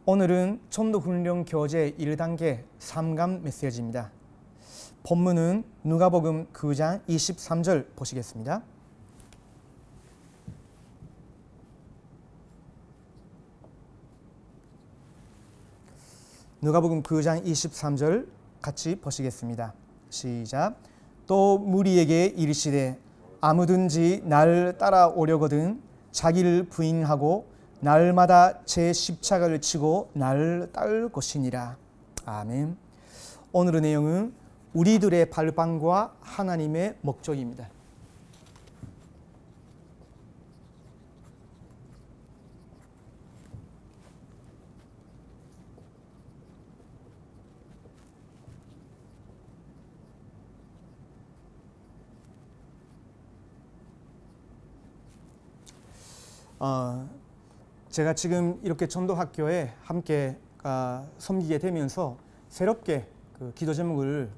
오늘은 전도훈련 교재 1단계 3강 메시지입니다. 본문은 누가복음 9장 23절 보시겠습니다. 누가복음 9장 23절 같이 보시겠습니다. 시작. 또 무리에게 이르시되 아무든지 날 따라오려거든 자기를 부인하고 날마다 제 십자가를 지고 나를 따를 것이니라. 아멘. 오늘의 내용은 우리들의 발방과 하나님의 목적입니다. 제가 지금 이렇게 전도학교에 함께 섬기게 되면서 새롭게 그 기도 제목을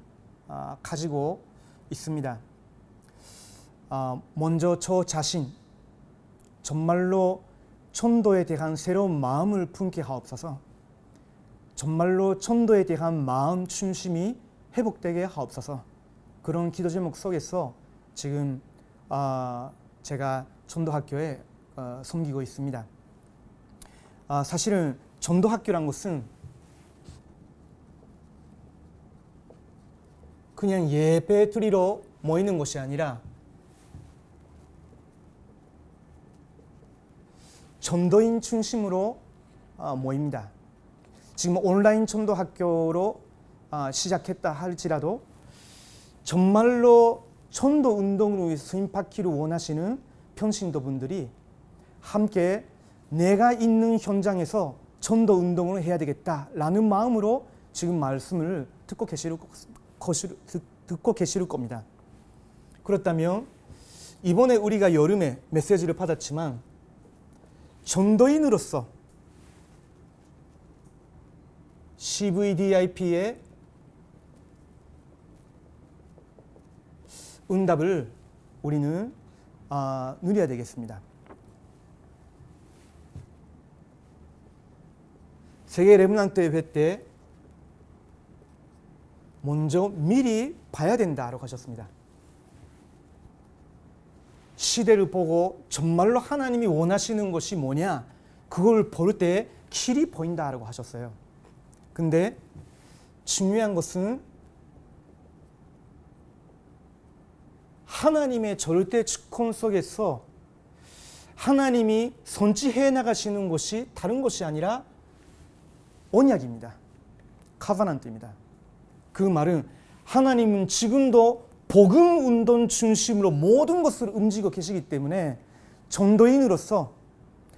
가지고 있습니다. 먼저 저 자신 정말로 전도에 대한 새로운 마음을 품게 하옵소서. 정말로 전도에 대한 마음 중심이 회복되게 하옵소서. 그런 기도 제목 속에서 지금 제가 전도학교에 섬기고 있습니다. 사실은 전도학교란 것은 그냥 예배 드리러 모이는 것이 아니라 전도인 중심으로 모입니다. 지금 온라인 전도학교로 시작했다 할지라도 정말로 전도 운동을 위해서 수임받기를 원하시는 평신도분들이 함께 내가 있는 현장에서 전도 운동을 해야 되겠다라는 마음으로 지금 말씀을 듣고 계실 겁니다. 그렇다면 이번에 우리가 여름에 메시지를 받았지만 전도인으로서 CVDIP의 응답을 우리는 누려야 되겠습니다. 세계 렘넌트 대회 때 먼저 미리 봐야 된다고 하셨습니다. 시대를 보고 정말로 하나님이 원하시는 것이 뭐냐, 그걸 볼 때 길이 보인다고 하셨어요. 근데 중요한 것은 하나님의 절대 주권 속에서 하나님이 선지해 나가시는 것이 다른 것이 아니라 언약입니다. 카바난트입니다. 그 말은 하나님은 지금도 복음 운동 중심으로 모든 것을 움직이고 계시기 때문에 전도인으로서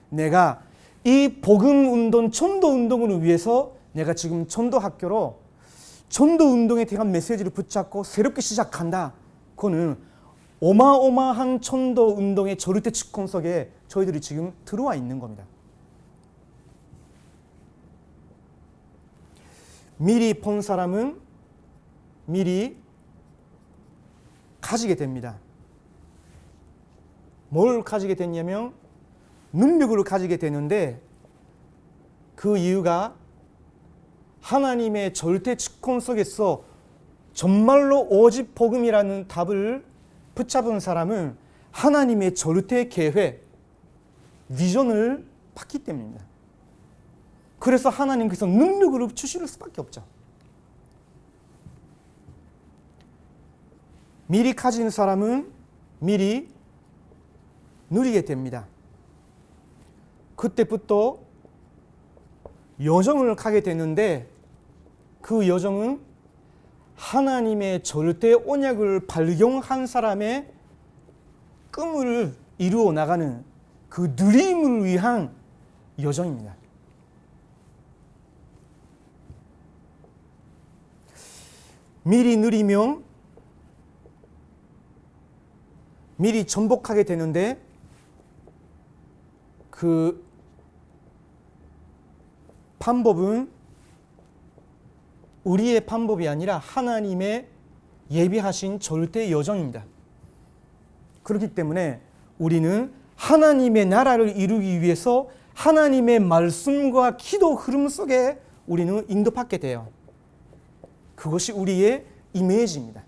내가 이 복음 운동, 전도 운동을 위해서 내가 지금 전도학교로 전도 운동에 대한 메시지를 붙잡고 새롭게 시작한다. 그거는 어마어마한 전도 운동의 절대 주권 속에 저희들이 지금 들어와 있는 겁니다. 미리 본 사람은 미리 가지게 됩니다. 뭘 가지게 됐냐면 능력을 가지게 되는데 그 이유가 하나님의 절대 주권 속에서 정말로 오직 복음이라는 답을 붙잡은 사람은 하나님의 절대 계획, 비전을 받기 때문입니다. 그래서 하나님께서 능력을 주실 수밖에 없죠. 미리 가진 사람은 미리 누리게 됩니다. 그때부터 여정을 가게 되는데 그 여정은 하나님의 절대 언약을 발견한 사람의 꿈을 이루어 나가는 그 누림을 위한 여정입니다. 미리 누리면 미리 전복하게 되는데 그 방법은 우리의 방법이 아니라 하나님의 예비하신 절대 여정입니다. 그렇기 때문에 우리는 하나님의 나라를 이루기 위해서 하나님의 말씀과 기도 흐름 속에 우리는 인도받게 돼요. 그것이 우리의 이미지입니다.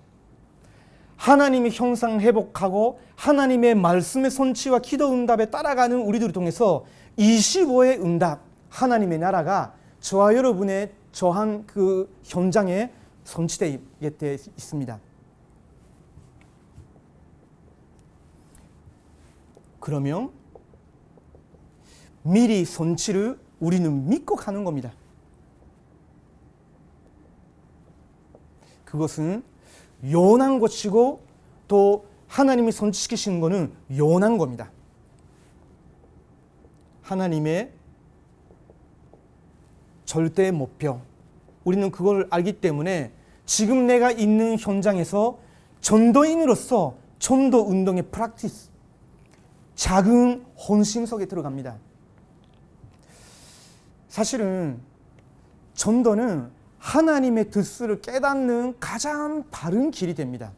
하나님의 형상 회복하고 하나님의 말씀의 선치와 기도 응답에 따라가는 우리들을 통해서 25의 응답, 하나님의 나라가 저와 여러분의 저한 그 현장에 선치되게 되어 있습니다. 그러면 미리 선치를 우리는 믿고 가는 겁니다. 그것은 요원한 것이고 또 하나님이 선치시키시는 것은 요원한 겁니다. 하나님의 절대 목표, 우리는 그걸 알기 때문에 지금 내가 있는 현장에서 전도인으로서 전도 운동의 프랙티스, 작은 헌신 속에 들어갑니다. 사실은 전도는 하나님의 뜻을 깨닫는 가장 바른 길이 됩니다.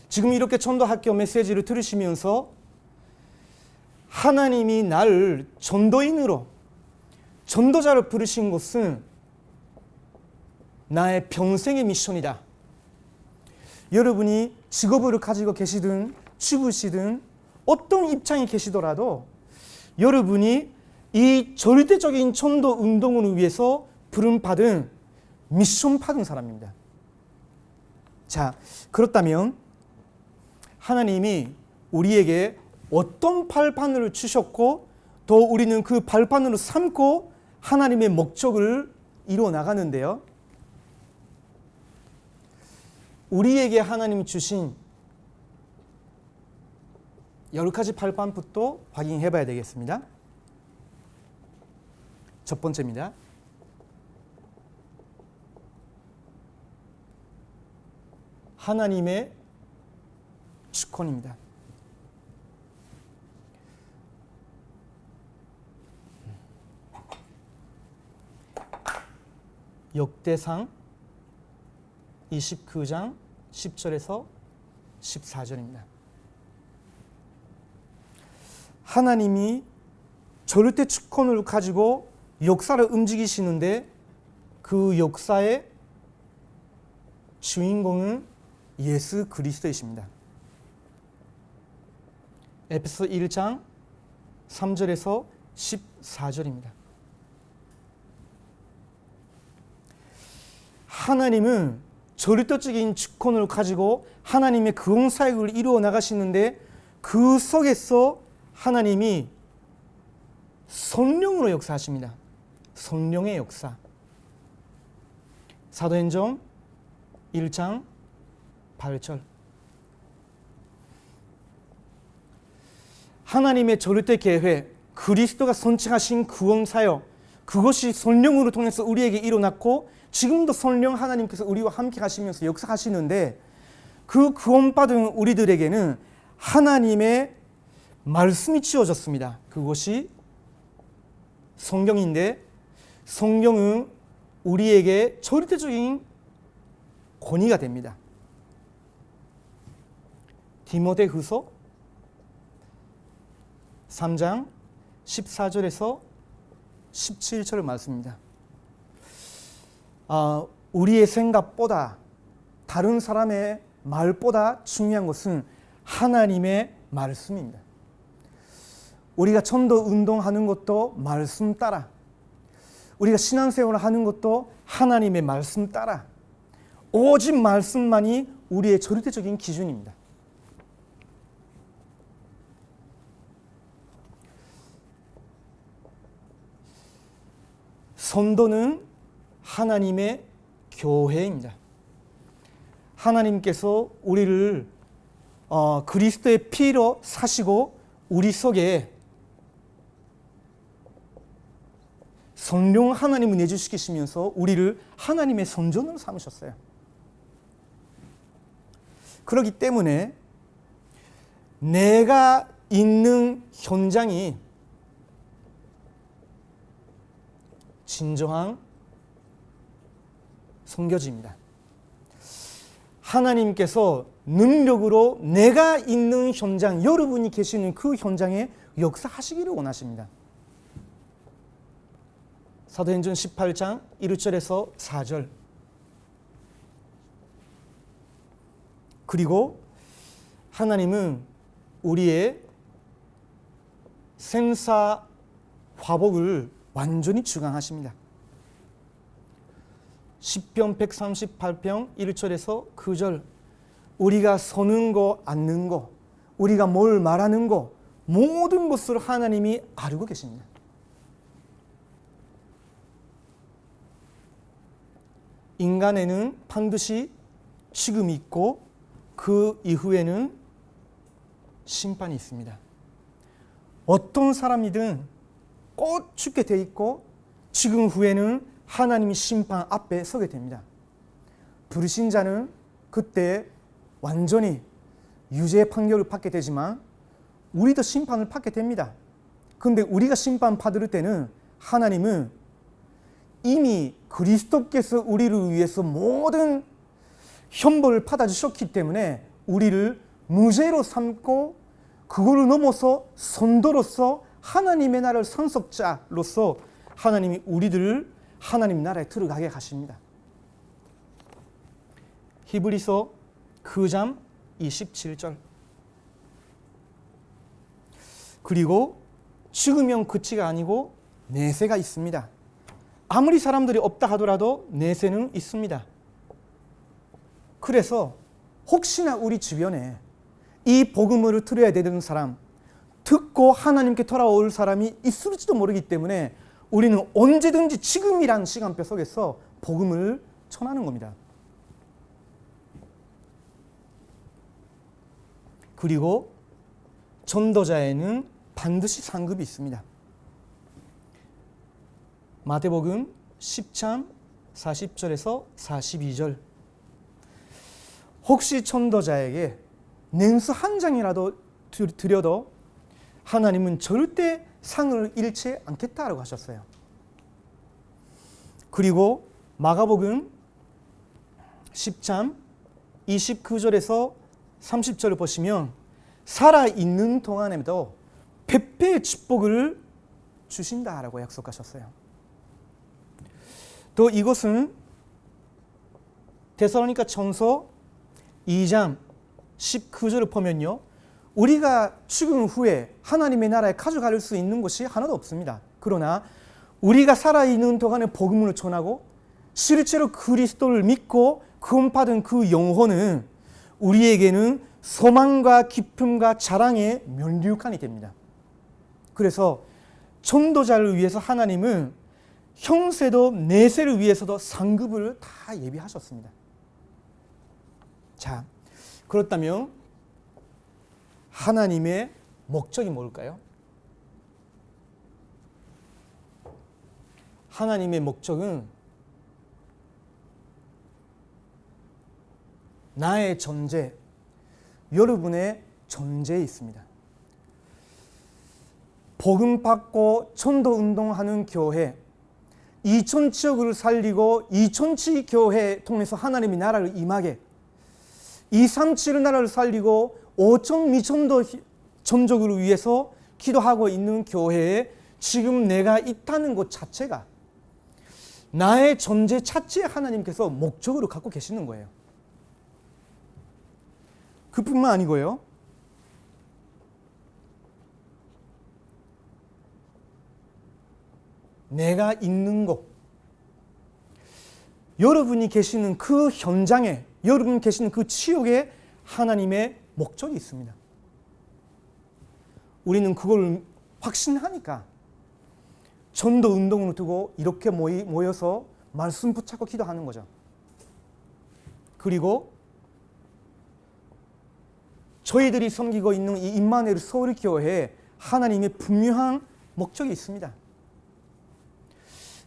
지금 이렇게 전도학교 메시지를 들으시면서 하나님이 나를 전도인으로, 전도자로 부르신 것은 나의 평생의 미션이다. 여러분이 직업을 가지고 계시든 주부시든 어떤 입장에 계시더라도 여러분이 이 절대적인 전도 운동을 위해서 부름받은 미션 받은 사람입니다. 자, 그렇다면 하나님이 우리에게 어떤 발판을 주셨고 또 우리는 그 발판으로 삼고 하나님의 목적을 이루어 나가는데요. 우리에게 하나님이 주신 10가지 발판부터 확인해 봐야 되겠습니다. 첫 번째입니다. 하나님의 주권입니다. 역대상 29장 10절에서 14절입니다. 하나님이 절대 주권을 가지고 역사를 움직이시는데 그 역사의 주인공은 예수 그리스도이십니다. 에베소 1장 3절에서 14절입니다. 하나님은 절대적인 주권을 가지고 하나님의 구원 사역을 이루어 나가시는데 그 속에서 하나님이 성령으로 역사하십니다. 성령의 역사. 사도행전 1장 8절. 하나님의 절대 계획, 그리스도가 선택하신 구원 사역, 그것이 성령으로 통해서 우리에게 일어났고 지금도 성령 하나님께서 우리와 함께 하시면서 역사하시는데 그 구원받은 우리들에게는 하나님의 말씀이 주어졌습니다. 그것이 성경인데 성경은 우리에게 절대적인 권위가 됩니다. 디모데후서 3장 14절에서 17절 말씀입니다. 우리의 생각보다 다른 사람의 말보다 중요한 것은 하나님의 말씀입니다. 우리가 전도 운동하는 것도 말씀 따라, 우리가 신앙생활을 하는 것도 하나님의 말씀 따라, 오직 말씀만이 우리의 절대적인 기준입니다. 선도는 하나님의 교회입니다. 하나님께서 우리를 그리스도의 피로 사시고 우리 속에 성령 하나님을 내주시키시면서 우리를 하나님의 선전으로 삼으셨어요. 그렇기 때문에 내가 있는 현장이 진정한 선교지입니다. 하나님께서 능력으로 내가 있는 현장, 여러분이 계시는 그 현장에 역사하시기를 원하십니다. 사도행전 18장 1절에서 4절. 그리고 하나님은 우리의 생사 화복을 완전히 주관하십니다. 시편 138편 1절에서 9절. 우리가 서는 거, 앉는 거, 우리가 뭘 말하는 거, 모든 것을 하나님이 알고 계십니다. 인간에는 반드시 죽음이 있고 그 이후에는 심판이 있습니다. 어떤 사람이든 꼭 죽게 돼 있고 죽음 후에는 하나님이 심판 앞에 서게 됩니다. 불신자는 그때 완전히 유죄 판결을 받게 되지만 우리도 심판을 받게 됩니다. 그런데 우리가 심판 받을 때는 하나님은 이미 그리스도께서 우리를 위해서 모든 형벌을 받아주셨기 때문에 우리를 무죄로 삼고 그거를 넘어서 선도로서 하나님의 나라를 상속자로서 하나님이 우리들을 하나님 나라에 들어가게 하십니다. 히브리서 9장 27절. 그리고 죽으면 끝이가 아니고 내세가 있습니다. 아무리 사람들이 없다 하더라도 내세는 있습니다. 그래서 혹시나 우리 주변에 이 복음을 들어야 되는 사람, 듣고 하나님께 돌아올 사람이 있을지도 모르기 때문에 우리는 언제든지 지금이란 시간표 속에서 복음을 전하는 겁니다. 그리고 전도자에는 반드시 상급이 있습니다. 마태복음 10장 40절에서 42절. 혹시 전도자에게 냉수 한 장이라도 드려도 하나님은 절대 상을 잃지 않겠다라고 하셨어요. 그리고 마가복음 10장 29절에서 30절을 보시면 살아있는 동안에도 백배의 축복을 주신다라고 약속하셨어요. 또 이것은 데살로니가 전서 2장 19절을 보면요, 우리가 죽은 후에 하나님의 나라에 가져갈 수 있는 것이 하나도 없습니다. 그러나 우리가 살아있는 동안에 복음을 전하고 실제로 그리스도를 믿고 구원받은 그 영혼은 우리에게는 소망과 기쁨과 자랑의 면류관이 됩니다. 그래서 전도자를 위해서 하나님은 형세도 내세를 위해서도 상급을 다 예비하셨습니다. 자, 그렇다면 하나님의 목적이 뭘까요? 하나님의 목적은 나의 존재, 여러분의 존재에 있습니다. 복음 받고 전도 운동하는 교회, 이천 지역을 살리고 이천치 교회 통해서 하나님의 나라를 임하게, 237 나라를 살리고 5천 미천도 전적을 위해서 기도하고 있는 교회에 지금 내가 있다는 것 자체가 나의 존재 자체에 하나님께서 목적으로 갖고 계시는 거예요. 그뿐만 아니고요, 내가 있는 곳, 여러분이 계시는 그 현장에, 여러분 계시는 그 지역에 하나님의 목적이 있습니다. 우리는 그걸 확신하니까 전도 운동을 두고 이렇게 모여서 말씀 붙잡고 기도하는 거죠. 그리고 저희들이 섬기고 있는 이 임마누엘 서울교회에 하나님의 분명한 목적이 있습니다.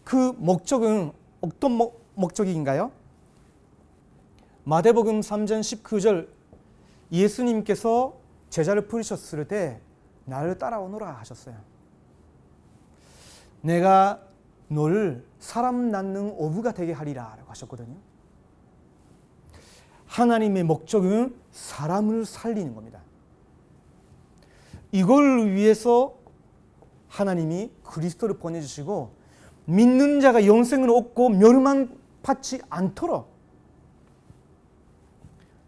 그 목적은 어떤 목적인가요? 마태복음 3장 19절, 예수님께서 제자를 부르셨을 때 나를 따라오너라 하셨어요. 내가 너를 사람 낳는 어부가 되게 하리라 라고 하셨거든요. 하나님의 목적은 사람을 살리는 겁니다. 이걸 위해서 하나님이 그리스도를 보내주시고 믿는 자가 영생을 얻고 멸망 받지 않도록.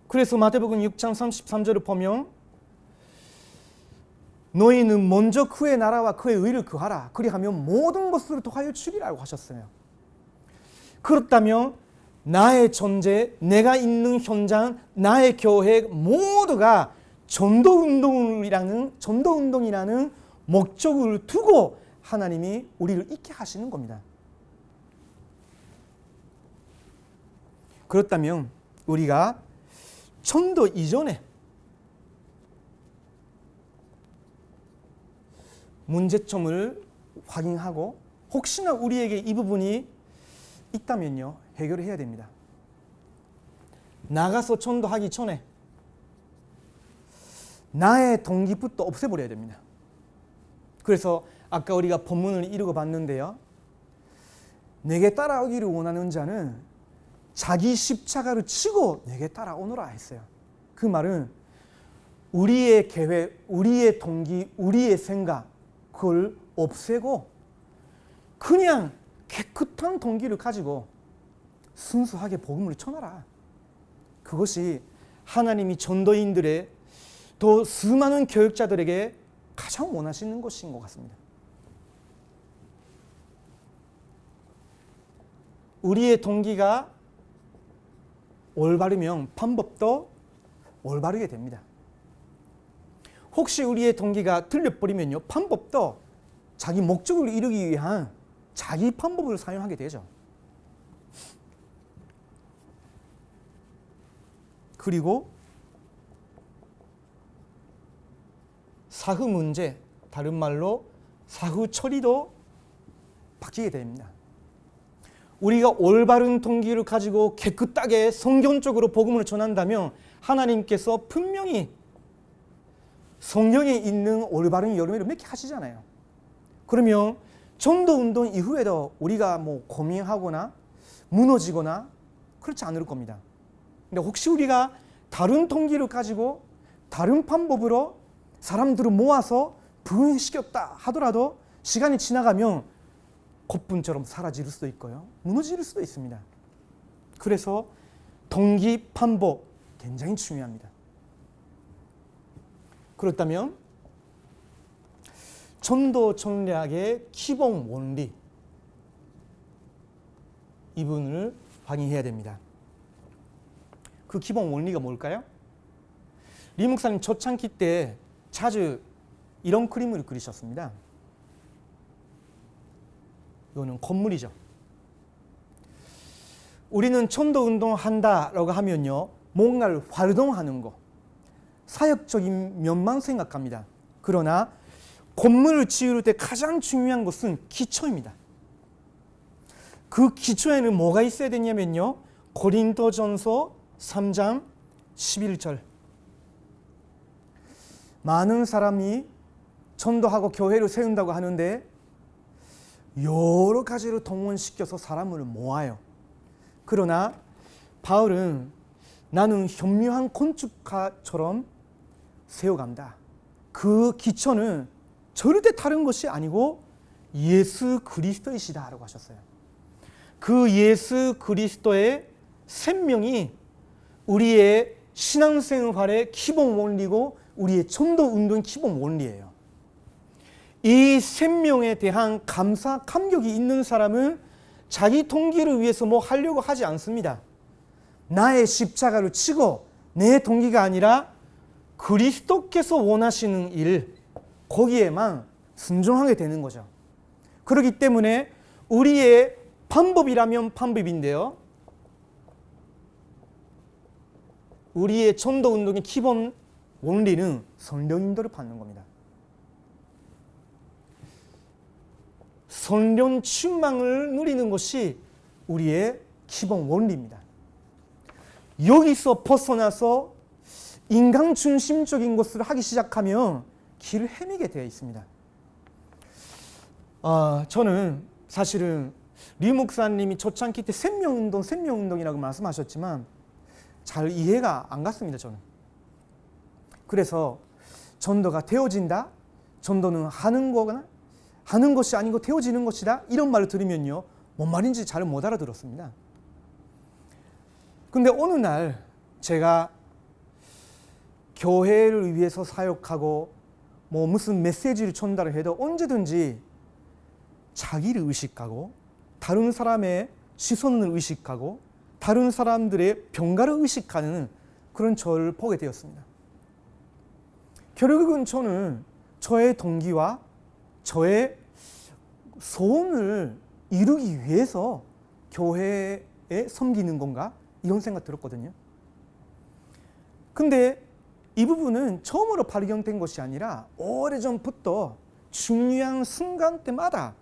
그래서 마태복음 6장 33절을 보면 너희는 먼저 그의 나라와 그의 의를 구하라. 그리하면 모든 것을 더하여 주리라고 하셨어요. 그렇다면 나의 존재, 내가 있는 현장, 나의 교회 모두가 전도운동이라는 목적을 두고 하나님이 우리를 있게 하시는 겁니다. 그렇다면 우리가 전도 이전에 문제점을 확인하고 혹시나 우리에게 이 부분이 있다면요, 해결을 해야 됩니다. 나가서 전도하기 전에 나의 동기부터 없애버려야 됩니다. 그래서 아까 우리가 본문을 읽어봤는데요, 내게 따라오기를 원하는 자는 자기 십자가를 치고 내게 따라오너라 했어요. 그 말은 우리의 계획, 우리의 동기, 우리의 생각 그걸 없애고 그냥 깨끗한 동기를 가지고 순수하게 복음을 전하라. 그것이 하나님이 전도인들의 더 수많은 교육자들에게 가장 원하시는 것인 것 같습니다. 우리의 동기가 올바르면 방법도 올바르게 됩니다. 혹시 우리의 동기가 틀려버리면요, 방법도 자기 목적을 이루기 위한 자기 방법을 사용하게 되죠. 그리고 사후 문제, 다른 말로 사후 처리도 바뀌게 됩니다. 우리가 올바른 동기를 가지고 깨끗하게 성경적으로 복음을 전한다면 하나님께서 분명히 성경에 있는 올바른 열매를 맺게 하시잖아요. 그러면 전도운동 이후에도 우리가 고민하거나 무너지거나 그렇지 않을 겁니다. 근데 혹시 우리가 다른 동기를 가지고 다른 방법으로 사람들을 모아서 부흥시켰다 하더라도 시간이 지나가면 곧분처럼 사라질 수도 있고요, 무너질 수도 있습니다. 그래서 동기 방법 굉장히 중요합니다. 그렇다면 전도 전략의 기본 원리, 이 부분을 확인해야 됩니다. 그 기본 원리가 뭘까요? 리 목사님 초창기 때 자주 이런 그림을 그리셨습니다. 이거는 건물이죠. 우리는 전도운동 한다라고 하면요, 뭔가를 활동하는 거, 사역적인 면만 생각합니다. 그러나 건물을 지을 때 가장 중요한 것은 기초입니다. 그 기초에는 뭐가 있어야 되냐면요, 고린도전서 3장 11절. 많은 사람이 전도하고 교회를 세운다고 하는데 여러 가지로 동원시켜서 사람을 모아요. 그러나 바울은 나는 현명한 건축가처럼 세워간다. 그 기초는 절대 다른 것이 아니고 예수 그리스도이시다라고 하셨어요. 그 예수 그리스도의 생명이 우리의 신앙생활의 기본 원리고 우리의 전도운동의 기본 원리예요. 이 생명에 대한 감사, 감격이 있는 사람은 자기 동기를 위해서 뭐 하려고 하지 않습니다. 나의 십자가를 치고 내 동기가 아니라 그리스도께서 원하시는 일, 거기에만 순종하게 되는 거죠. 그렇기 때문에 우리의 방법이라면 방법인데요, 우리의 전도운동의 기본 원리는 성령 인도를 받는 겁니다. 성령 충만을 누리는 것이 우리의 기본 원리입니다. 여기서 벗어나서 인간 중심적인 것을 하기 시작하면 길을 헤매게 되어 있습니다. 저는 사실은 리 목사님이 초창기 때 생명운동이라고 말씀하셨지만 잘 이해가 안 갔습니다, 저는. 그래서 전도가 되어진다? 전도는 하는 거거나 하는 것이 아니고 되어지는 것이다. 이런 말을 들으면요, 뭔 말인지 잘 못 알아들었습니다. 근데 어느 날 제가 교회를 위해서 사역하고 뭐 무슨 메시지를 전달을 해도 언제든지 자기를 의식하고 다른 사람의 시선을 의식하고 다른 사람들의 평가를 의식하는 그런 저를 보게 되었습니다. 결국은 저는 저의 동기와 저의 소원을 이루기 위해서 교회에 섬기는 건가? 이런 생각 들었거든요. 근데 이 부분은 처음으로 발견된 것이 아니라 오래전부터 중요한 순간 때마다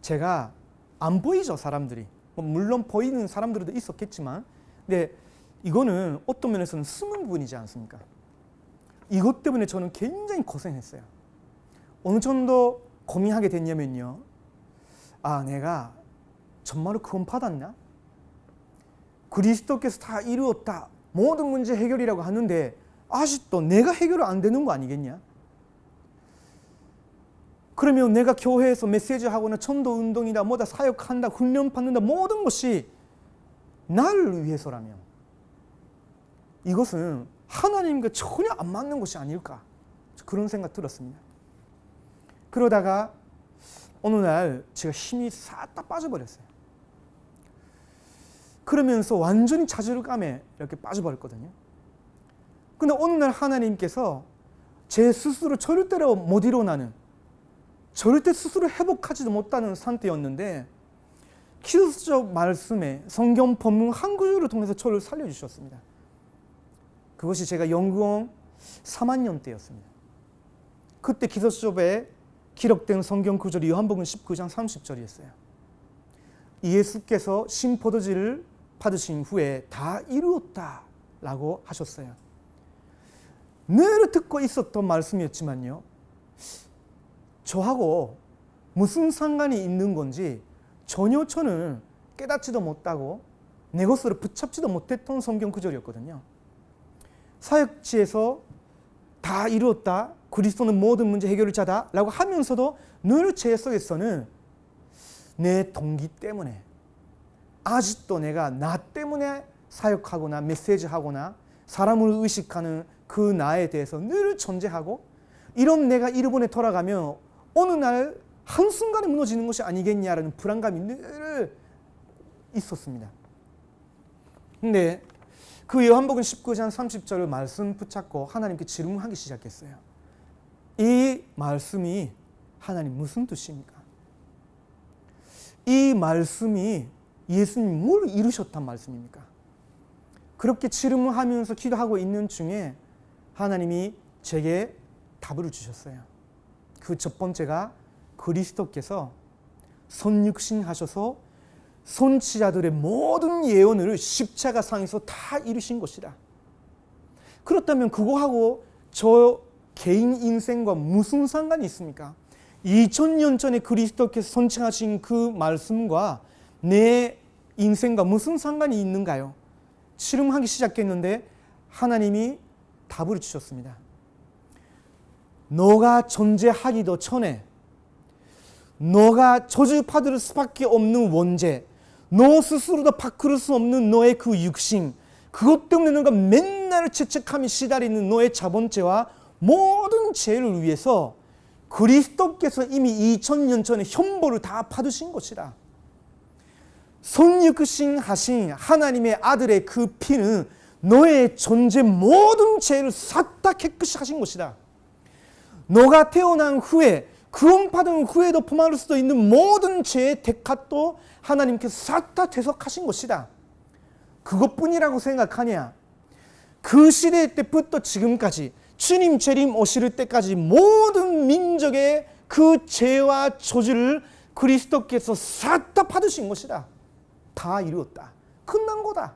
제가 안 보이죠, 사람들이. 물론 보이는 사람들도 있었겠지만, 근데 이거는 어떤 면에서는 숨은 부분이지 않습니까? 이것 때문에 저는 굉장히 고생했어요. 어느 정도 고민하게 됐냐면요, 아, 내가 정말로 구원 받았나? 그리스도께서 다 이루었다, 모든 문제 해결이라고 하는데 아직도 내가 해결 안 되는 거 아니겠냐? 그러면 내가 교회에서 메시지하거나 전도 운동이다, 뭐다 사역한다, 훈련 받는다, 모든 것이 나를 위해서라면 이것은 하나님과 전혀 안 맞는 것이 아닐까, 그런 생각 들었습니다. 그러다가 어느 날 제가 힘이 싹 다 빠져버렸어요. 그러면서 완전히 좌절감에 이렇게 빠져버렸거든요. 근데 어느 날 하나님께서 제 스스로 절대로 못 일어나는, 절대 스스로 회복하지도 못하는 상태였는데 기도적 말씀에 성경 본문 한 구절을 통해서 저를 살려주셨습니다. 그것이 제가 연구원 3학년 때였습니다. 그때 기도수첩에 기록된 성경 구절이 요한복음 19장 30절이었어요. 예수께서 신포도주를 받으신 후에 다 이루었다 라고 하셨어요. 늘 듣고 있었던 말씀이었지만요, 저하고 무슨 상관이 있는 건지 전혀 저는 깨닫지도 못하고 내 것으로 붙잡지도 못했던 성경 구절이었거든요. 사역지에서 다 이루었다, 그리스도는 모든 문제 해결자다 라고 하면서도 늘 제 속에서는 내 동기 때문에, 아직도 내가 나 때문에 사역하거나 메시지하거나 사람을 의식하는 그 나에 대해서 늘 존재하고, 이런 내가 일본에 돌아가면 어느 날 한순간에 무너지는 것이 아니겠냐라는 불안감이 늘 있었습니다. 근데 그 요한복음 19장 30절을 말씀 붙잡고 하나님께 질문하기 시작했어요. 이 말씀이 하나님 무슨 뜻입니까? 이 말씀이 예수님이 뭘 이루셨단 말씀입니까? 그렇게 질문하면서 기도하고 있는 중에 하나님이 제게 답을 주셨어요. 그 첫 번째가 그리스도께서 선육신하셔서 선지자들의 모든 예언을 십자가상에서 다 이루신 것이다. 그렇다면 그거하고 저 개인 인생과 무슨 상관이 있습니까? 2000년 전에 그리스도께서 선창하신 그 말씀과 내 인생과 무슨 상관이 있는가요? 실험하기 시작했는데 하나님이 답을 주셨습니다. 너가 존재하기도 전에 너가 저주받을 수밖에 없는 원죄, 너 스스로도 바꿀 수 없는 너의 그 육신, 그것 때문에 너가 맨날 죄책감이 시달리는 너의 자본죄와 모든 죄를 위해서 그리스도께서 이미 2000년 전에 형벌을 다 받으신 것이다. 선육신하신 하나님의 아들의 그 피는 너의 존재 모든 죄를 싹 다 깨끗이 하신 것이다. 너가 태어난 후에, 구원받은 후에도 범할 수도 있는 모든 죄의 대가도 하나님께서 싹 다 대속하신 것이다. 그것뿐이라고 생각하냐? 그 시대 때부터 지금까지 주님 재림 오실 때까지 모든 민족의 그 죄와 저주를 그리스도께서 싹 다 받으신 것이다. 다 이루었다. 끝난 거다.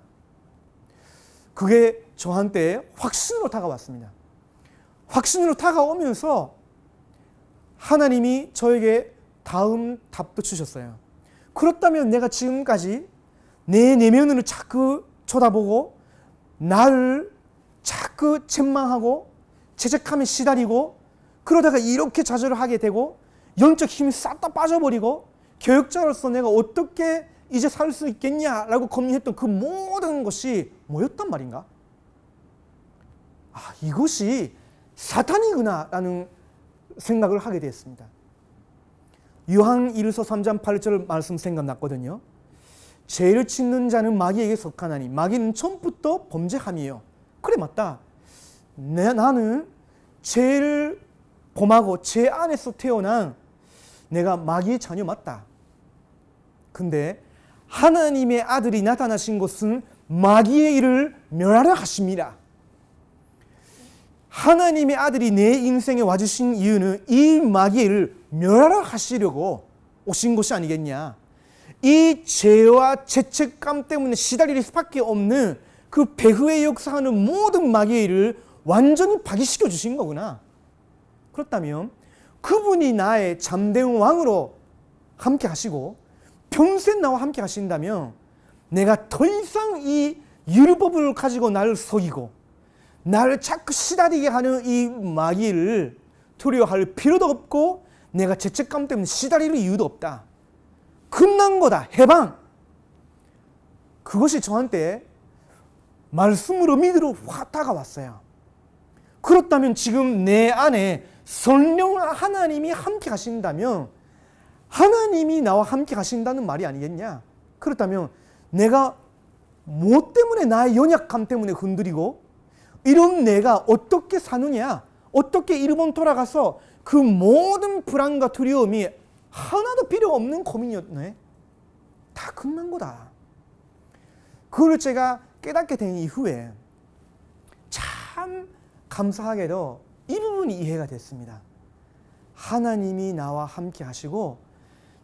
그게 저한테 확신으로 다가왔습니다. 확신으로 다가오면서 하나님이 저에게 다음 답도 주셨어요. 그렇다면 내가 지금까지 내 내면을 자꾸 쳐다보고 나를 자꾸 책망하고 죄책감에 시달리고 그러다가 이렇게 좌절을 하게 되고 영적 힘이 싹 다 빠져버리고 교역자로서 내가 어떻게 이제 살 수 있겠냐라고 고민했던 그 모든 것이 뭐였단 말인가? 이것이 사탄이구나라는 생각을 하게 되었습니다. 요한 1서 3장 8절 말씀 생각났거든요. 죄를 짓는 자는 마귀에게 속하나니 마귀는 처음부터 범죄함이에요. 그래, 맞다. 나는 죄를 범하고 죄 안에서 태어난 내가 마귀의 자녀 맞다. 근데 하나님의 아들이 나타나신 것은 마귀의 일을 멸하려 하십니다. 하나님의 아들이 내 인생에 와주신 이유는 이 마귀의 일을 멸하려 하시려고 오신 것이 아니겠냐. 이 죄와 죄책감 때문에 시달릴 수밖에 없는 그 배후에 역사하는 모든 마귀의 일을 완전히 파괴시켜 주신 거구나. 그렇다면 그분이 나의 잠대운 왕으로 함께 하시고 평생 나와 함께 하신다면 내가 더 이상 이 율법을 가지고 나를 속이고 나를 자꾸 시달리게 하는 이 마귀를 두려워할 필요도 없고 내가 죄책감 때문에 시달릴 이유도 없다. 끝난 거다. 해방. 그것이 저한테 말씀으로 믿으러 확 다가왔어요. 그렇다면 지금 내 안에 성령 하나님이 함께 하신다면 하나님이 나와 함께 하신다는 말이 아니겠냐? 그렇다면 내가 뭐 때문에 나의 연약함 때문에 흔들리고 이런 내가 어떻게 사느냐? 어떻게 일본 돌아가서 그 모든 불안과 두려움이 하나도 필요 없는 고민이었네. 다 끝난 거다. 그걸 제가 깨닫게 된 이후에 참 감사하게도 이 부분이 이해가 됐습니다. 하나님이 나와 함께 하시고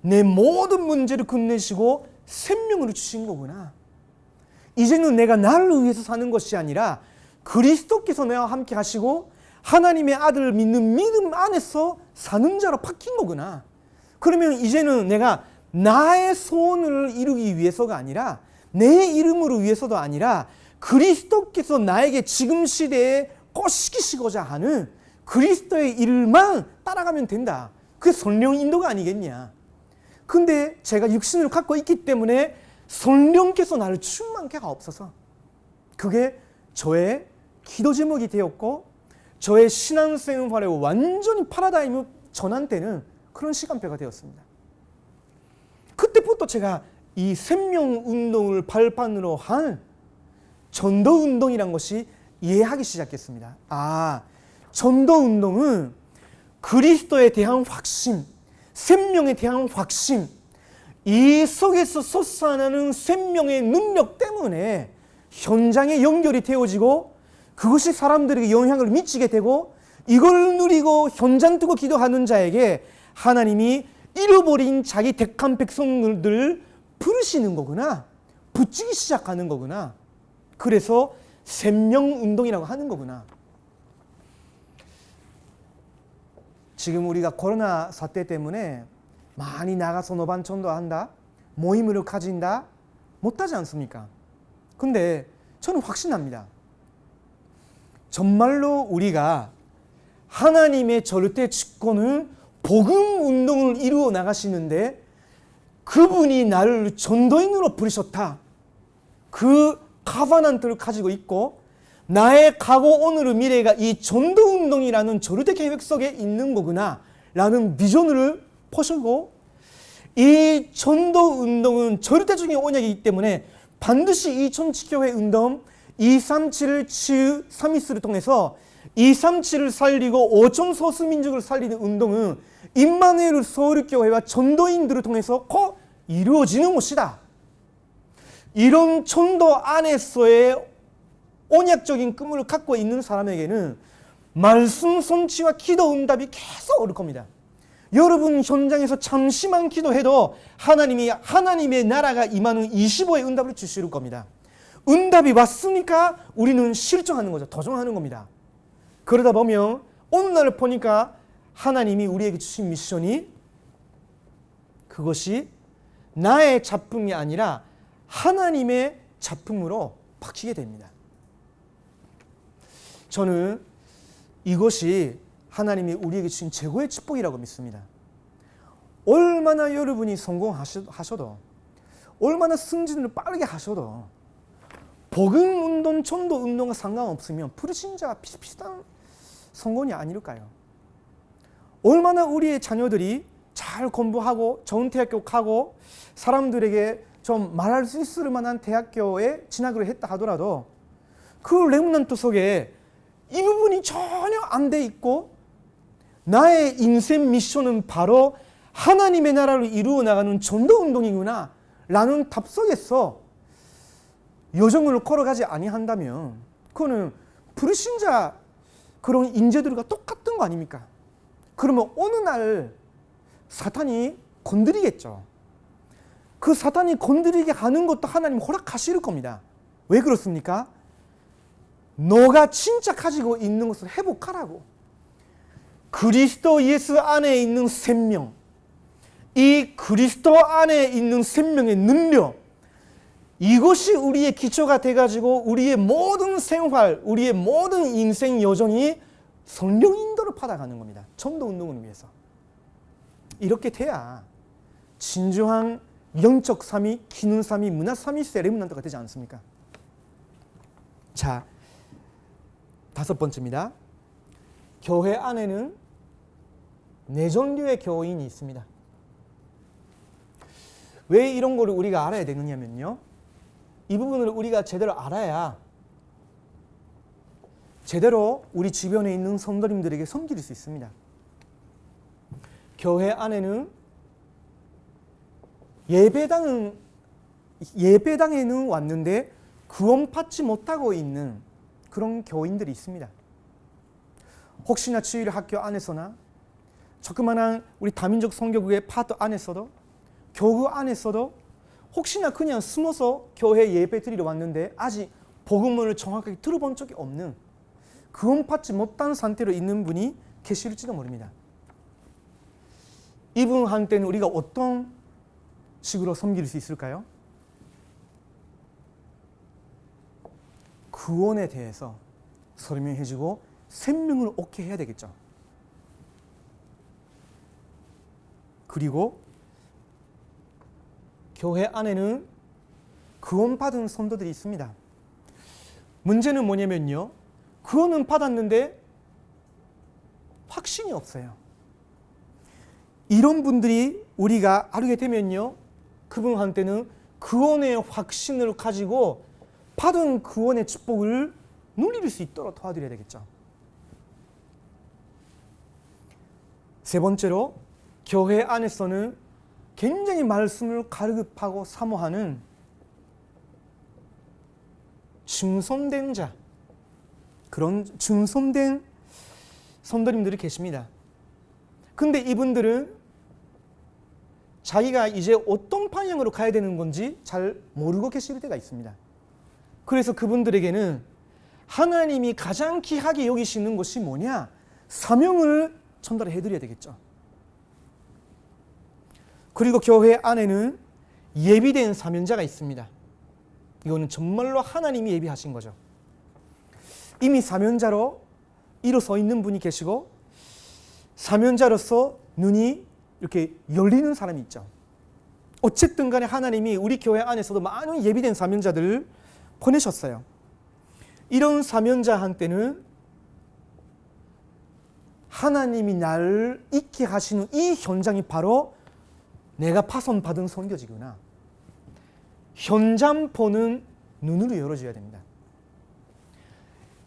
내 모든 문제를 끝내시고 생명을 주신 거구나. 이제는 내가 나를 위해서 사는 것이 아니라 그리스도께서 나와 함께 하시고 하나님의 아들을 믿는 믿음 안에서 사는 자로 바뀐 거구나. 그러면 이제는 내가 나의 소원을 이루기 위해서가 아니라 내 이름으로 위해서도 아니라 그리스도께서 나에게 지금 시대에 꼬시키시고자 하는 그리스도의 일만 따라가면 된다. 그게 성령 인도가 아니겠냐. 근데 제가 육신을 갖고 있기 때문에 성령께서 나를 충만케 하옵소서. 그게 저의 기도 제목이 되었고 저의 신앙생활의 완전히 파라다임을 전환되는 그런 시간표가 되었습니다. 그때부터 제가 이 생명운동을 발판으로 한 전도운동이란 것이 이해하기 시작했습니다. 전도운동은 그리스도에 대한 확신, 생명에 대한 확신, 이 속에서 솟아나는 생명의 능력 때문에 현장에 연결이 되어지고 그것이 사람들에게 영향을 미치게 되고 이걸 누리고 현장 두고 기도하는 자에게 하나님이 잃어버린 자기 택한 백성들을 부르시는 거구나. 붙이기 시작하는 거구나. 그래서 생명운동이라고 하는 거구나. 지금 우리가 코로나 사태 때문에 많이 나가서 노반전도한다, 모임을 가진다, 못하지 않습니까? 근데 저는 확신합니다. 정말로 우리가 하나님의 절대 주권은 복음 운동을 이루어 나가시는데 그분이 나를 전도인으로 부르셨다. 그 카바난트를 가지고 있고 나의 과거, 오늘의 미래가 이 전도운동이라는 절대 계획 속에 있는 거구나 라는 비전을 포시고 이 전도운동은 절대적인 언약이기 때문에 반드시 이 천지교회 운동 237 치유 서미스를 통해서 237을 살리고 5천 소수민족을 살리는 운동은 임마누엘 서울교회와 전도인들을 통해서 꼭 이루어지는 것이다. 이런 전도 안에서의 언약적인 꿈을 갖고 있는 사람에게는 말씀 성취와 기도 응답이 계속 오를 겁니다. 여러분 현장에서 잠시만 기도해도 하나님의 나라가 임하는 25의 응답을 주실 겁니다. 응답이 왔으니까 우리는 실종하는 거죠. 도전하는 겁니다. 그러다 보면 오늘날 보니까 하나님이 우리에게 주신 미션이 그것이 나의 작품이 아니라 하나님의 작품으로 바뀌게 됩니다. 저는 이것이 하나님이 우리에게 주신 최고의 축복이라고 믿습니다. 얼마나 여러분이 성공하셔도 얼마나 승진을 빠르게 하셔도 복음 운동, 전도 운동과 상관없으면 불신자와 비슷비슷한 성공이 아닐까요? 얼마나 우리의 자녀들이 잘 공부하고 좋은 대학교 가고 사람들에게 좀 말할 수 있을 만한 대학교에 진학을 했다 하더라도 그 렘넌트 속에 이 부분이 전혀 안 돼 있고 나의 인생 미션은 바로 하나님의 나라를 이루어 나가는 전도 운동이구나 라는 답 속에서 여정을 걸어가지 아니한다면 그거는 불신자 그런 인재들과 똑같은 거 아닙니까? 그러면 어느 날 사탄이 건드리겠죠. 그 사탄이 건드리게 하는 것도 하나님 허락하실 겁니다. 왜 그렇습니까? 너가 진짜 가지고 있는 것을 회복하라고. 그리스도 예수 안에 있는 생명, 이 그리스도 안에 있는 생명의 능력, 이것이 우리의 기초가 돼가지고 우리의 모든 생활, 우리의 모든 인생 여정이 성령 인도를 받아가는 겁니다. 전도 운동을 위해서. 이렇게 돼야 진정한 영적 삼위, 기능 삼위, 문화 삼위세 렘넌트가 되지 않습니까? 자, 5번째입니다. 교회 안에는 네 종류의 교인이 있습니다. 왜 이런 거를 우리가 알아야 되느냐면요. 이 부분을 우리가 제대로 알아야 제대로 우리 주변에 있는 성도님들에게 섬길 수 있습니다. 교회 안에는 예배당에는 왔는데 구원받지 못하고 있는 그런 교인들이 있습니다. 혹시나 주일 학교 안에서나 조그마한 우리 다민족 선교국의 파트 안에서도 교구 안에서도 혹시나 그냥 숨어서 교회 예배 드리러 왔는데 아직 복음을 정확하게 들어본 적이 없는 구원받지 못한 상태로 있는 분이 계실지도 모릅니다. 이분한테는 우리가 어떤 식으로 섬길 수 있을까요? 구원에 대해서 설명해주고 생명을 얻게 해야 되겠죠. 그리고 교회 안에는 구원받은 성도들이 있습니다. 문제는 뭐냐면요. 구원은 받았는데 확신이 없어요. 이런 분들이 우리가 알게 되면요. 그분한테는 구원의 확신을 가지고 받은 구원의 축복을 누릴 수 있도록 도와드려야 되겠죠. 세 번째로 교회 안에서는 굉장히 말씀을 가르급하고 사모하는 중손된 자, 그런 중손된 성도님들이 계십니다. 근데 이분들은 자기가 이제 어떤 방향으로 가야 되는 건지 잘 모르고 계실 때가 있습니다. 그래서 그분들에게는 하나님이 가장 귀하게 여기시는 것이 뭐냐? 사명을 전달해 드려야 되겠죠. 그리고 교회 안에는 예비된 사명자가 있습니다. 이거는 정말로 하나님이 예비하신 거죠. 이미 사명자로 일어서 있는 분이 계시고 사명자로서 눈이 이렇게 열리는 사람이 있죠. 어쨌든 간에 하나님이 우리 교회 안에서도 많은 예비된 사명자들을 보내셨어요. 이런 사명자한테는 하나님이 나를 있게 하시는 이 현장이 바로 내가 파송받은 선교지구나. 현장 보는 눈으로 열어줘야 됩니다.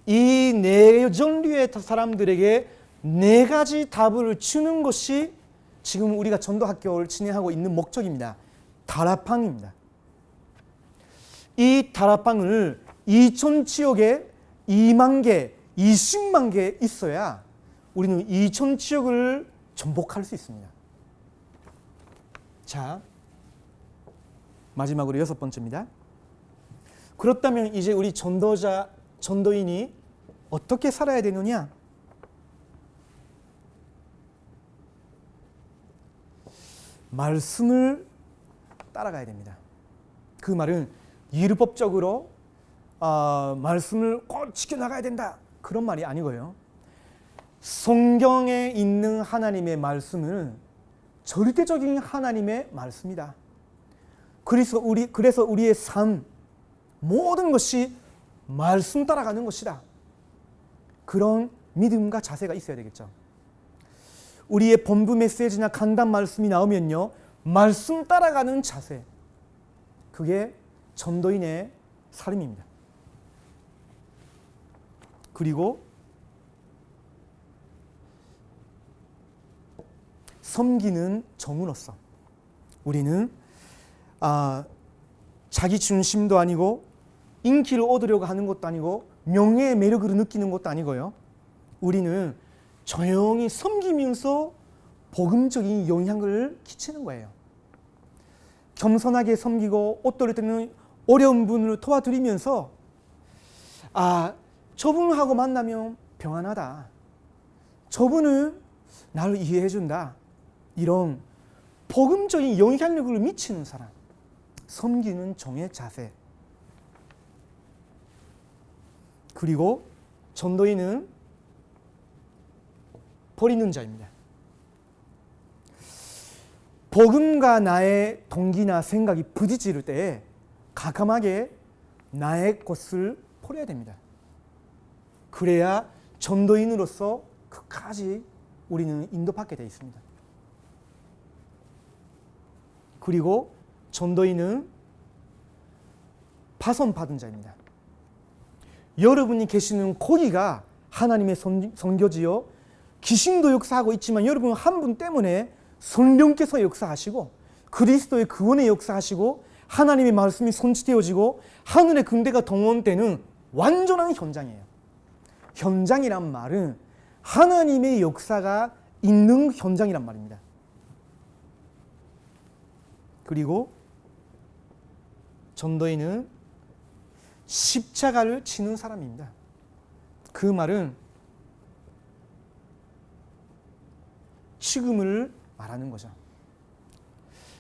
이 네 종류의 사람들에게 네 가지 답을 주는 것이 지금 우리가 전도학교를 진행하고 있는 목적입니다. 다락방입니다. 이 다락방을 2천 지역에 2만 개, 20만 개 있어야 우리는 2천 지역을 전복할 수 있습니다. 자, 마지막으로 6번째입니다. 그렇다면 이제 우리 전도인이 어떻게 살아야 되느냐? 말씀을 따라가야 됩니다. 그 말은 율법적으로 말씀을 꼭 지켜나가야 된다. 그런 말이 아니고요. 성경에 있는 하나님의 말씀을 절대적인 하나님의 말씀이다. 그래서 우리의 삶, 모든 것이 말씀 따라가는 것이다. 그런 믿음과 자세가 있어야 되겠죠. 우리의 본부 메시지나 간단 말씀이 나오면요, 말씀 따라가는 자세, 그게 전도인의 삶입니다. 그리고 섬기는 종으로서 우리는 자기 중심도 아니고 인기를 얻으려고 하는 것도 아니고 명예의 매력으로 느끼는 것도 아니고요. 우리는 조용히 섬기면서 복음적인 영향을 끼치는 거예요. 겸손하게 섬기고 어떨 때는 어려운 분을 도와드리면서 저분하고 만나면 평안하다. 저분은 나를 이해해준다. 이런 복음적인 영향력을 미치는 사람. 섬기는 종의 자세. 그리고 전도인은 버리는 자입니다. 복음과 나의 동기나 생각이 부딪힐 때에 가감하게 나의 것을 버려야 됩니다. 그래야 전도인으로서 끝까지 우리는 인도받게 되어 있습니다. 그리고 전도인은 파송받은 자입니다. 여러분이 계시는 거기가 하나님의 선교지요. 귀신도 역사하고 있지만 여러분 한 분 때문에 성령께서 역사하시고 그리스도의 구원의 역사하시고 하나님의 말씀이 성취되어지고 하늘의 군대가 동원되는 완전한 현장이에요. 현장이란 말은 하나님의 역사가 있는 현장이란 말입니다. 그리고 전도인은 십자가를 지는 사람입니다. 그 말은 죽음을 말하는 거죠.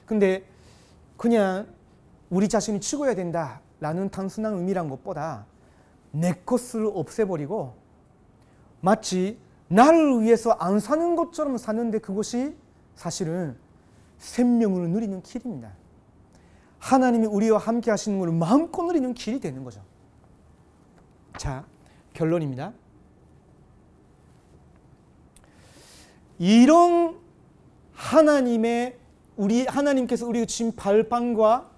근데 그냥 우리 자신이 죽어야 된다라는 단순한 의미란 것보다 내 것을 없애버리고 마치 나를 위해서 안 사는 것처럼 사는데 그것이 사실은 생명을 누리는 길입니다. 하나님이 우리와 함께 하시는 것을 마음껏 누리는 길이 되는 거죠. 자, 결론입니다. 이런 하나님께서 우리가 주신 발판과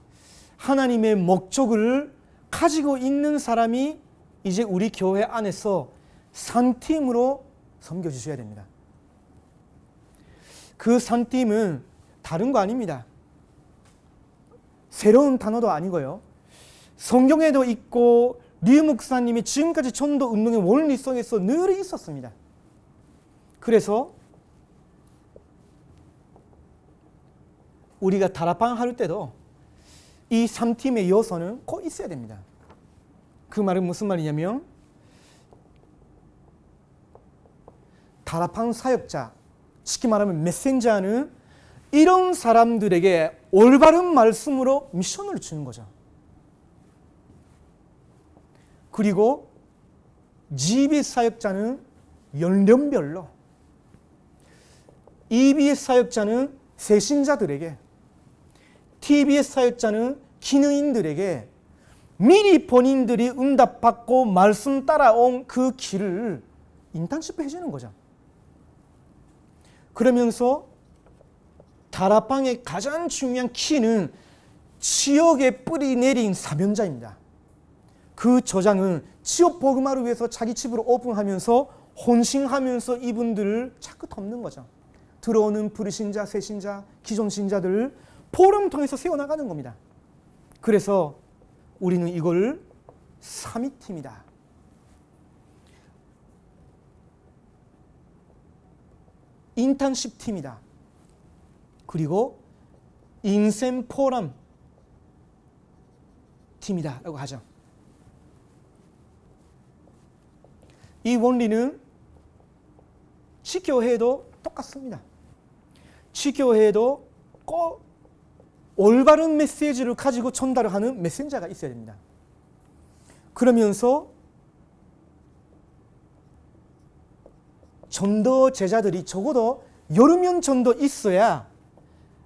하나님의 목적을 가지고 있는 사람이 이제 우리 교회 안에서 산팀으로 섬겨주셔야 됩니다. 그 산팀은 다른 거 아닙니다. 새로운 단어도 아니고요. 성경에도 있고 류 목사님이 지금까지 전도 운동의 원리 속에서 늘 있었습니다. 그래서 우리가 다락방 할 때도 이 3팀의 요소는 꼭 있어야 됩니다. 그 말은 무슨 말이냐면 다락방 사역자, 쉽게 말하면 메신저는 이런 사람들에게 올바른 말씀으로 미션을 주는 거죠. 그리고 GBS 사역자는 연령별로, EBS 사역자는 새신자들에게, TBS 사역자는 기능인들에게 미리 본인들이 응답받고 말씀 따라온 그 길을 인턴십 해주는 거죠. 그러면서 다락방의 가장 중요한 키는 지역에 뿌리 내린 사명자입니다. 그 저장은 지역 복음화를 위해서 자기 집으로 오픈하면서 헌신하면서 이분들을 자꾸 덮는 거죠. 들어오는 불신자, 새신자, 기존 신자들을 포럼을 통해서 세워나가는 겁니다. 그래서 우리는 이걸 3위팀이다. 인턴십 팀이다. 그리고 인생 포럼 팀이다 라고 하죠. 이 원리는 치교회도 똑같습니다. 치교회도 꼭 올바른 메시지를 가지고 전달을 하는 메신저가 있어야 됩니다. 그러면서 전도 제자들이 적어도 여러 명 정도 있어야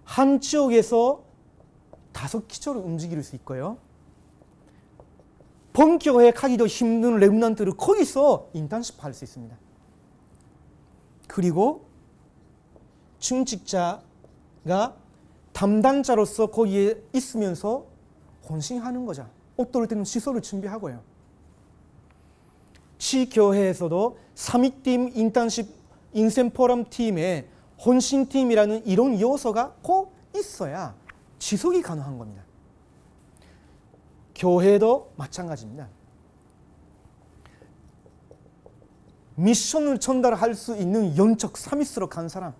한 지역에서 5기초를 움직일 수 있고요. 본교회 가기도 힘든 렘넌트를 거기서 인턴십 할 수 있습니다. 그리고 중직자가 담당자로서 거기에 있으면서 헌신하는 거죠. 어떨 때는 시설을 준비하고요. 지교회에서도 3위팀 인턴십 인생포럼 팀에 헌신팀이라는 이런 요소가 꼭 있어야 지속이 가능한 겁니다. 교회도 마찬가지입니다. 미션을 전달할 수 있는 영적 서비스로 간 사람,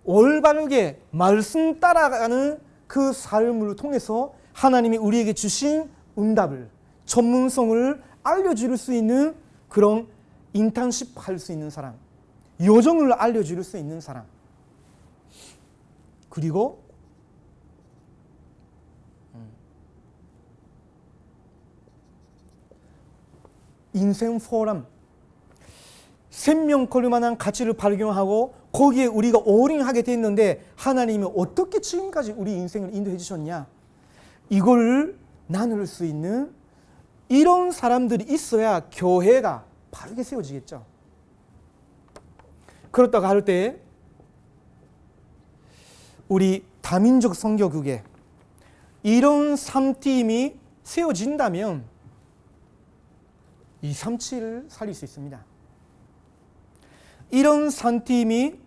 올바르게 말씀 따라가는 그 삶을 통해서 하나님이 우리에게 주신 응답을, 전문성을 알려줄 수 있는 그런 인턴십 할 수 있는 사람, 요정을 알려줄 수 있는 사람, 그리고 인생 포럼, 생명 걸을 만한 가치를 발견하고 거기에 우리가 올인하게 됐는데 하나님이 어떻게 지금까지 우리 인생을 인도해 주셨냐, 이걸 나눌 수 있는 이런 사람들이 있어야 교회가 바르게 세워지겠죠. 그렇다고 할 때 우리 다민족 선교국에 이런 3팀이 세워진다면 237을 살릴 수 있습니다. 이런 3팀이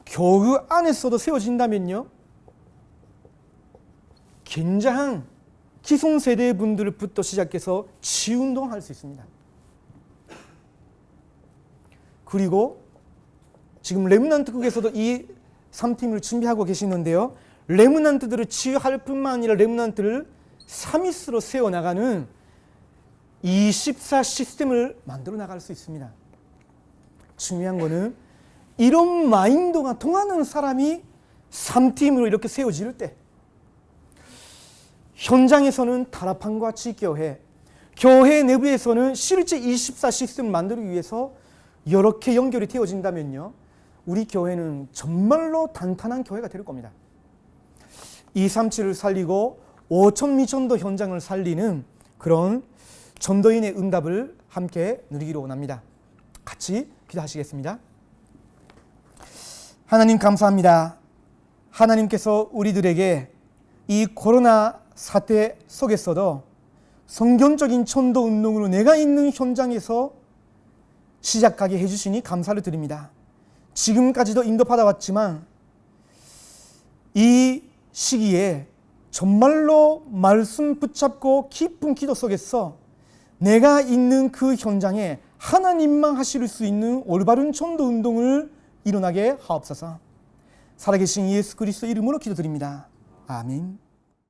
교회 안에서도 세워진다면요, 굉장한 기성세대 분들부터 시작해서 지운동을 할 수 있습니다. 그리고 지금 렘넌트국에서도 이 3팀을 준비하고 계시는데요, 렘넌트들을 치유할 뿐만 아니라 렘넌트를 사미스로 세워나가는 24 시스템을 만들어 나갈 수 있습니다. 중요한 거는 이런 마인드가 통하는 사람이 3팀으로 이렇게 세워질 때 현장에서는 타락함과 지교회, 교회 내부에서는 실제 24 시스템을 만들기 위해서 이렇게 연결이 되어진다면요, 우리 교회는 정말로 단단한 교회가 될 겁니다. 237을 살리고 5천 미천도 현장을 살리는 그런 전도인의 응답을 함께 누리기로 원합니다. 같이 기도하시겠습니다. 하나님 감사합니다. 하나님께서 우리들에게 이 코로나 사태 속에서도 성경적인 전도 운동으로 내가 있는 현장에서 시작하게 해주시니 감사를 드립니다. 지금까지도 인도받아왔지만 이 시기에 정말로 말씀 붙잡고 깊은 기도 속에서 내가 있는 그 현장에 하나님만 하실 수 있는 올바른 전도 운동을 일어나게 하옵소서. 살아계신 예수 그리스도 이름으로 기도드립니다. 아멘.